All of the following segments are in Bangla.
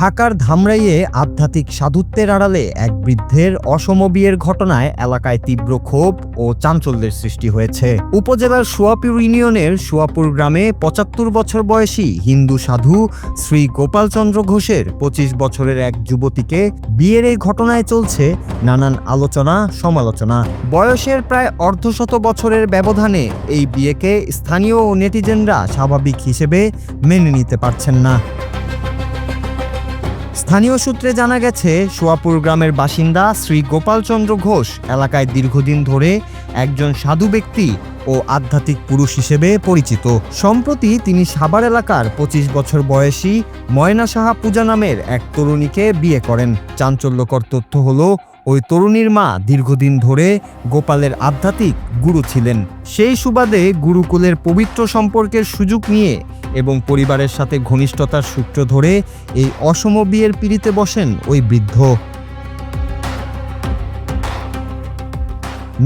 ঢাকার ধামরাইয়ে আধ্যাত্মিক সাধুত্বের আড়ালে এক বৃদ্ধের অসম বিয়ের ঘটনায় এলাকায় তীব্র ক্ষোভ ও চাঞ্চল্যের সৃষ্টি হয়েছে। উপজেলার সোয়াপুর ইউনিয়নের সোয়াপুর গ্রামে ৭৫ বছর বয়সী হিন্দু সাধু শ্রী গোপালচন্দ্র ঘোষের ২৫ বছরের এক যুবতীকে বিয়ের এই ঘটনায় চলছে নানান আলোচনা সমালোচনা। বয়সের প্রায় অর্ধশত বছরের ব্যবধানে এই বিয়েকে স্থানীয় ও নেটিজেনরা স্বাভাবিক হিসেবে মেনে নিতে পারছেন না। স্থানীয় সূত্রে জানা গেছে, সোয়াপুর গ্রামের বাসিন্দা শ্রী গোপালচন্দ্র ঘোষ এলাকায় দীর্ঘদিন ধরে একজন সাধু ব্যক্তি ও আধ্যাত্মিক পুরুষ হিসেবে পরিচিত। সম্প্রতি তিনি সাভার এলাকার ২৫ বছর বয়সী ময়না সাহা পূজা নামের এক তরুণীকে বিয়ে করেন। চাঞ্চল্যকর তথ্য হলো, ওই তরুণীর মা দীর্ঘদিন ধরে গোপালের আধ্যাত্মিক গুরু ছিলেন। সেই সুবাদে গুরুকুলের পবিত্র সম্পর্কের সুযোগ নিয়ে এবং পরিবারের সাথে ঘনিষ্ঠতার সূত্র ধরে এই অসম বিয়ের পিঁড়িতে বসেন ওই বৃদ্ধ।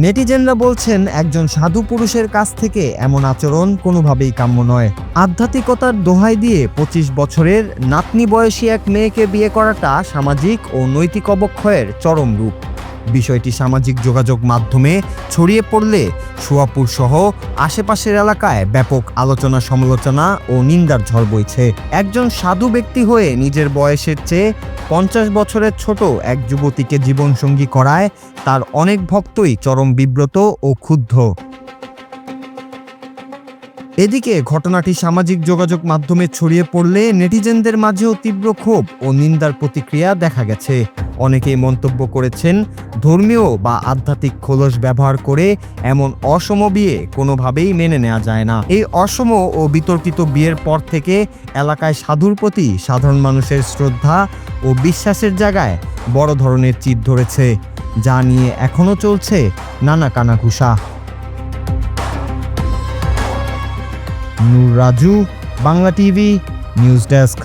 নেটিজেনরা বলছেন, একজন সাধু পুরুষের কাছ থেকে এমন আচরণ কোনোভাবেই কাম্য নয়। আধ্যাত্মিকতার দোহাই দিয়ে ২৫ বছরের নাতনি বয়সী এক মেয়েকে বিয়ে করাটা সামাজিক ও নৈতিক অবক্ষয়ের চরম রূপ। বিষয়টি সামাজিক যোগাযোগ মাধ্যমে ছড়িয়ে পড়লে সোয়াপুর সহ আশেপাশের এলাকায় ব্যাপক আলোচনা সমালোচনা ও নিন্দার ঝড় বইছে। একজন সাধু ব্যক্তি হয়ে নিজের বয়সের চেয়ে ৫০ বছরের ছোট এক যুবতীকে জীবনসঙ্গী করায় তার অনেক ভক্তই চরম বিব্রত ও ক্ষুব্ধ। এদিকে ঘটনাটি সামাজিক যোগাযোগ মাধ্যমে ছড়িয়ে পড়লে নেটিজেনদের মাঝেও তীব্র ক্ষোভ ও নিন্দার প্রতিক্রিয়া দেখা গেছে। অনেকেই মন্তব্য করেছেন, ধর্মীয় বা আধ্যাত্মিক খোলস ব্যবহার করে এমন অসম বিয়ে কোনোভাবেই মেনে নেওয়া যায় না। এই অসম ও বিতর্কিত বিয়ের পর থেকে এলাকায় সাধুর প্রতি সাধারণ মানুষের শ্রদ্ধা ও বিশ্বাসের জায়গায় বড় ধরনের চিড় ধরেছে, যা নিয়ে এখনও চলছে নানা কানাঘুষা। Noor Raju, Bangla TV, news desk.